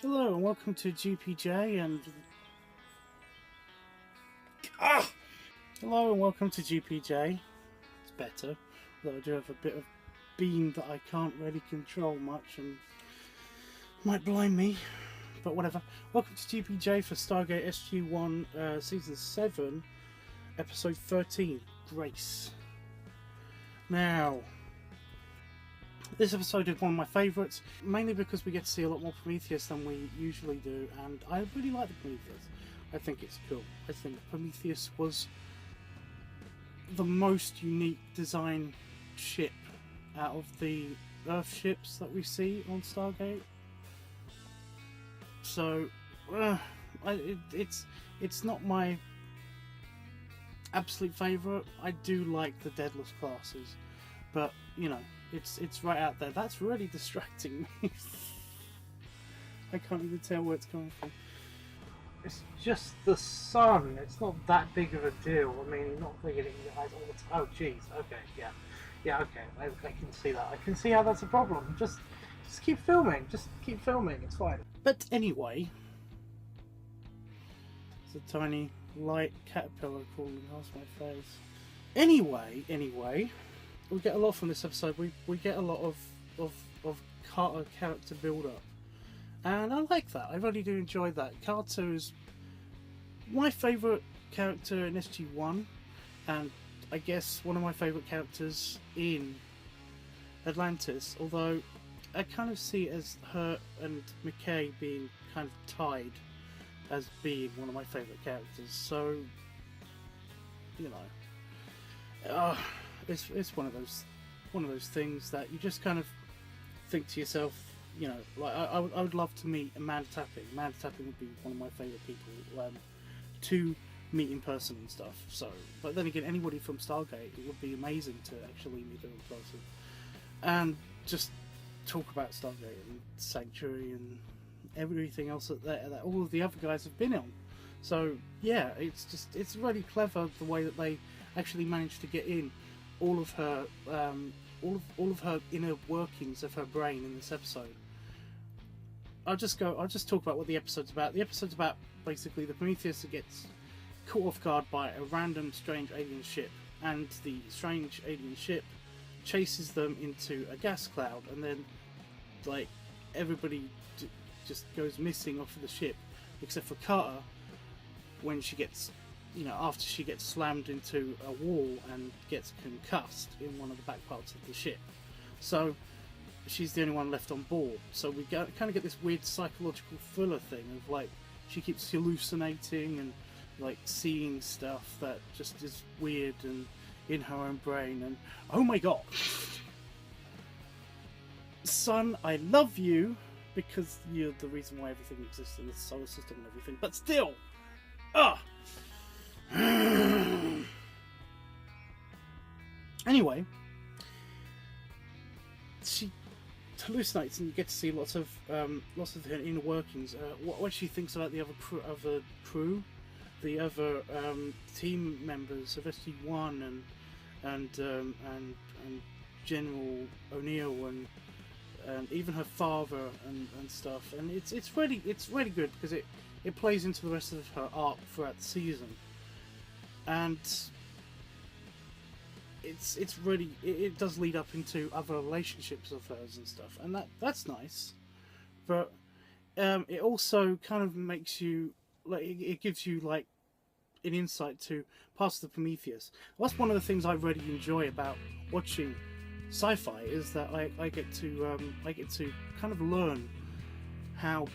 Hello and welcome to GPJ and Hello and welcome to GPJ. It's better, though I do have a bit of beam that I can't really control much and might blind me, but whatever. Welcome to GPJ for Stargate SG-1 Season 7, Episode 13, Grace. Now, this episode is one of my favourites, mainly because we get to see a lot more Prometheus than we usually do, and I really like the Prometheus. I think it's cool. I think Prometheus was the most unique design ship out of the Earth ships that we see on Stargate. So, it's not my absolute favourite. I do like the Deadless classes, but you know, it's right out there. That's really distracting me. I can't even tell where it's coming from. It's just the sun. It's not that big of a deal. I mean, you're not thinking it in your eyes all the time. Oh, jeez. Okay, yeah, okay. I can see that. I can see how that's a problem. Just keep filming. Just keep filming. It's fine. But anyway, it's a tiny light caterpillar crawling past my face. Anyway. We get a lot from this episode. We get a lot of Carter character build up, and I like that. I really do enjoy that. Carter is my favourite character in SG-1, and I guess one of my favourite characters in Atlantis. Although I kind of see it as her and McKay being kind of tied as being one of my favourite characters. So you know. It's one of those things that you just kind of think to yourself, you know, like I would love to meet Amanda Tapping. Amanda Tapping would be one of my favourite people to meet in person and stuff. So, but then again, anybody from Stargate, it would be amazing to actually meet them in person and just talk about Stargate and Sanctuary and everything else that all of the other guys have been on. So yeah, it's really clever the way that they actually managed to get in all of her inner workings of her brain in this episode. I'll just talk about what the episode's about. The episode's about basically the Prometheus that gets caught off guard by a random strange alien ship, and the strange alien ship chases them into a gas cloud, and then like everybody just goes missing off of the ship except for Carter when she gets, you know, after she gets slammed into a wall and gets concussed in one of the back parts of the ship. So she's the only one left on board. So we kind of get this weird psychological thriller thing of like she keeps hallucinating and like seeing stuff that just is weird and in her own brain. And oh my god, son, I love you because you're the reason why everything exists in this solar system and everything. But still, Anyway, she hallucinates, and you get to see lots of her inner workings. What she thinks about the other crew, the other team members of SG-1 and General O'Neill and even her father and stuff. And it's really good because it plays into the rest of her arc throughout the season, and it does lead up into other relationships of hers and stuff, and that's nice. But it also kind of makes you like it gives you like an insight to past the Prometheus. That's one of the things I really enjoy about watching sci-fi, is that I get to kind of learn how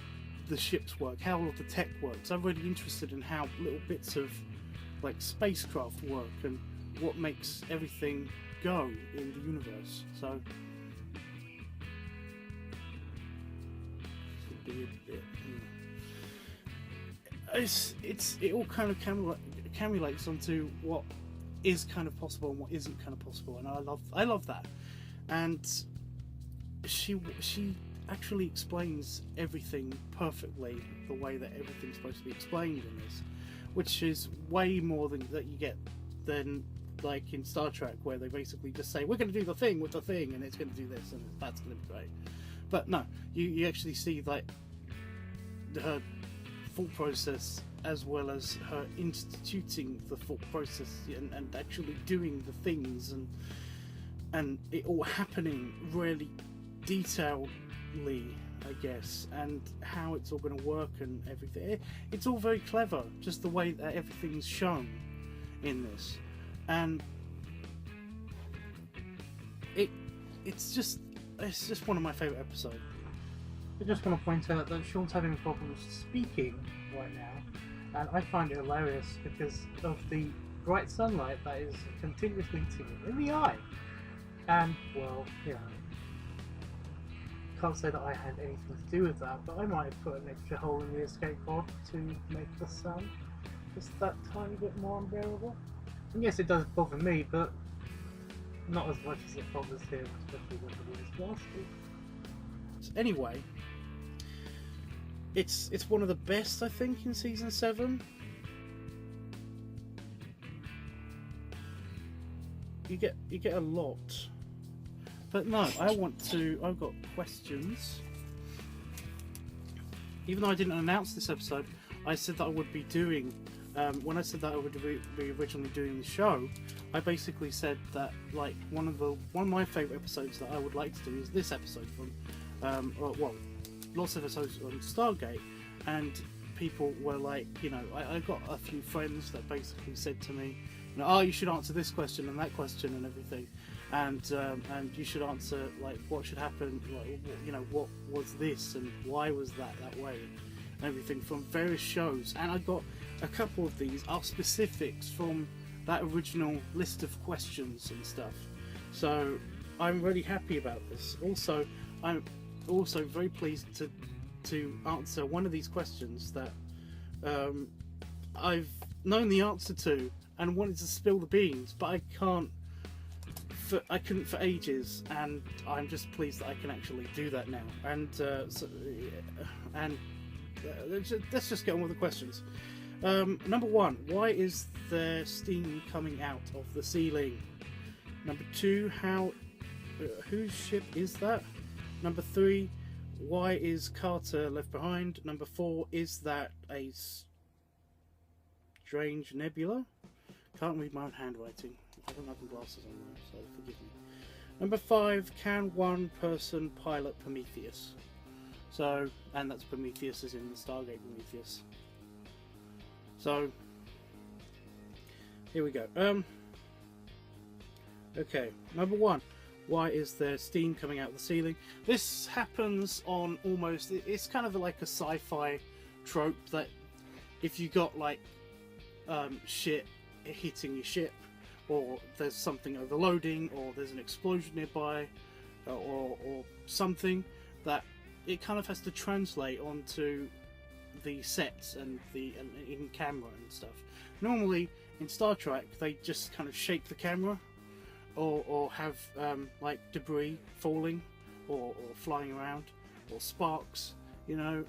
the ships work, how all of the tech works. I'm really interested in how little bits of like spacecraft work and what makes everything go in the universe. So it all kind of accumulates onto what is kind of possible and what isn't kind of possible, and I love that. And she actually explains everything perfectly the way that everything's supposed to be explained in this, which is way more than that you get than like in Star Trek, where they basically just say we're going to do the thing with the thing and it's going to do this and that's going to be great. But no, you actually see like her thought process, as well as her instituting the thought process and actually doing the things, and it all happening really detailedly, I guess, and how it's all going to work and everything. It's all very clever, just the way that everything's shown in this, and it's just one of my favourite episodes. I just want to point out that Sean's having problems speaking right now, and I find it hilarious because of the bright sunlight that is continuously hitting him in the eye. And, well, you know, can't say that I had anything to do with that, but I might have put an extra hole in the escape pod to make the sun just that tiny bit more unbearable. And yes, it does bother me, but not as much as it bothers him, especially when the wind is blasted. So anyway, it's one of the best, I think, in season 7. You get a lot. But no, I've got questions. Even though I didn't announce this episode, I said that I would be doing, when I said that I would be originally doing the show, I basically said that, like, one of my favourite episodes that I would like to do is this episode from, lots of episodes on Stargate, and people were like, you know, I got a few friends that basically said to me, you know, oh, you should answer this question and that question and everything. And you should answer, like, what should happen, like, you know, what was this and why was that way, and everything from various shows. And I got a couple of these are specifics from that original list of questions and stuff. So I'm really happy about this. Also, I'm also very pleased to answer one of these questions that I've known the answer to and wanted to spill the beans, but I couldn't for ages, and I'm just pleased that I can actually do that now. And let's just get on with the questions. Number 1, why is there steam coming out of the ceiling? Number 2, whose ship is that? Number 3, why is Carter left behind? Number 4, is that a strange nebula? Can't read my own handwriting. I don't have my glasses on now, so forgive me. Number 5, can one person pilot Prometheus? So, and that's Prometheus as in the Stargate Prometheus. So, here we go. Okay, number 1, why is there steam coming out of the ceiling? This happens on almost, it's kind of like a sci-fi trope that if you got like shit hitting your ship, or there's something overloading, or there's an explosion nearby, or something, that it kind of has to translate onto the sets and in camera and stuff. Normally in Star Trek they just kind of shake the camera, or have like debris falling or flying around, or sparks, you know.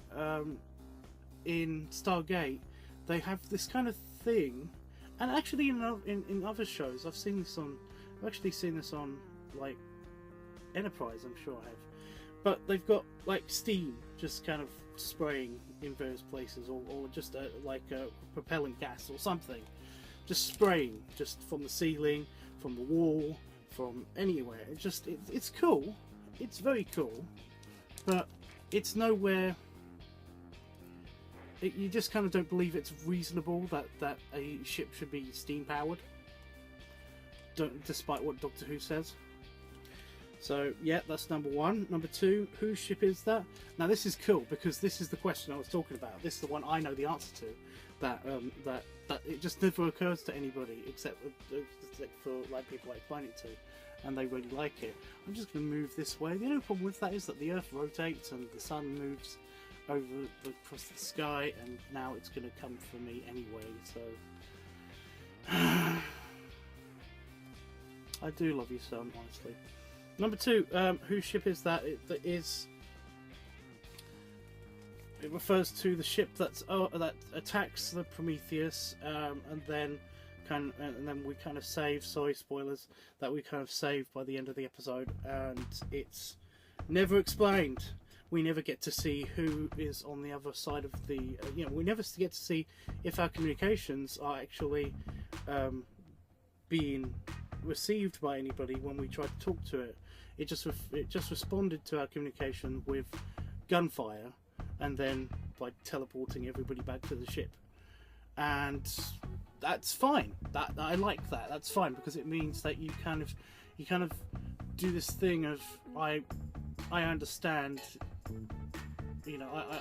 In Stargate they have this kind of thing. And actually, in other shows, I've actually seen this on like Enterprise. I'm sure I have, but they've got like steam just kind of spraying in various places, or just like a propellant gas or something, just spraying just from the ceiling, from the wall, from anywhere. It's cool. It's very cool, but it's nowhere. You just kind of don't believe it's reasonable that a ship should be steam powered, despite what Doctor Who says. So yeah, that's number 1. Number 2, whose ship is that? Now this is cool because this is the question I was talking about. This is the one I know the answer to. That it just never occurs to anybody except for like people I explain it to, and they really like it. I'm just going to move this way. The only problem with that is that the Earth rotates and the sun moves across the sky, and now it's going to come for me anyway, so I do love you, son, honestly. Number 2, whose ship is that? It refers to the ship that attacks the Prometheus, and then we kind of save, sorry spoilers, that we kind of save by the end of the episode, and it's never explained. we never get to see who is on the other side of the. We never get to see if our communications are actually being received by anybody when we try to talk to it. It just responded to our communication with gunfire, and then by teleporting everybody back to the ship. And that's fine. That I like that. That's fine, because it means that you kind of do this thing of I understand.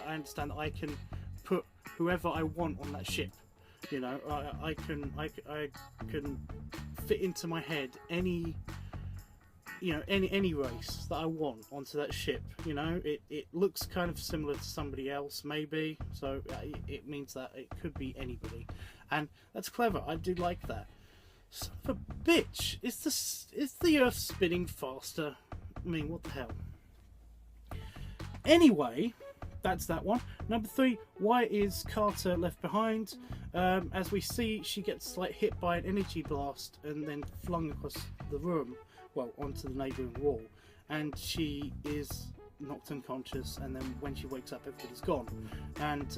I understand that I can put whoever I want on that ship. I can fit into my head any race that I want onto that ship. It looks kind of similar to somebody else, maybe, so it means that it could be anybody, and that's clever. I do like that. Son of a bitch! Is the Earth spinning faster? I mean, what the hell? Anyway, that's that one. Number 3, why is Carter left behind? As we see, she gets hit by an energy blast and then flung across the room, well, onto the neighbouring wall, and she is knocked unconscious, and then when she wakes up, everybody's gone. And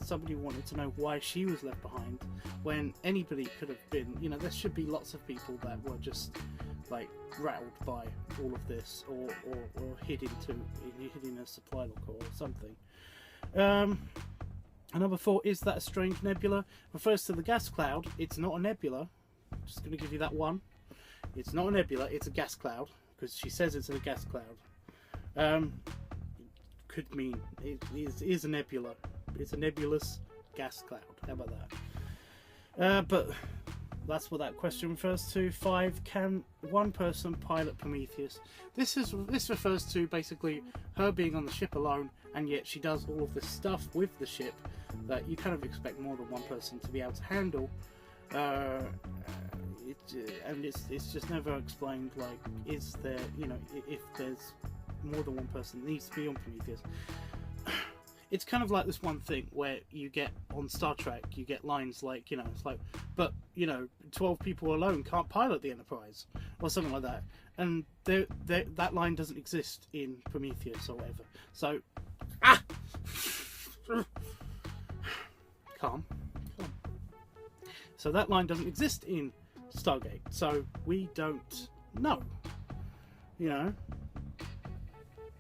somebody wanted to know why she was left behind when anybody could have been. There should be lots of people that were just rattled by all of this, or hid in a supply locker or something. And number 4, is that a strange nebula? Refers to the gas cloud. It's not a nebula. Just going to give you that one. It's not a nebula, it's a gas cloud, because she says it's a gas cloud. Could mean it is a nebula. It's a nebulous gas cloud. How about that? But that's what that question refers to. 5, can one person pilot Prometheus? This refers to basically her being on the ship alone, and yet she does all of this stuff with the ship that you kind of expect more than one person to be able to handle. And it's just never explained, is there, if there's more than one person that needs to be on Prometheus. It's kind of like this one thing where you get on Star Trek, you get lines but 12 people alone can't pilot the Enterprise, or something like that, and that line doesn't exist in Prometheus or whatever. So calm. So that line doesn't exist in Stargate, so we don't know,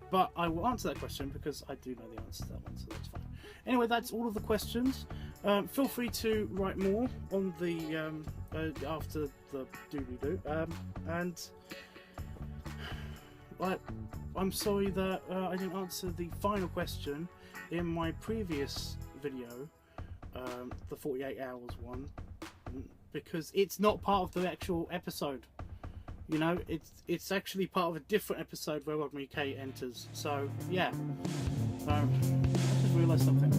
But I will answer that question because I do know the answer to that one, so that's fine. Anyway, that's all of the questions. Feel free to write more on the after the doobly-doo. And I'm sorry that I didn't answer the final question in my previous video, the 48 hours one, because it's not part of the actual episode. It's actually part of a different episode where Rodney K enters. So yeah, I just realised something.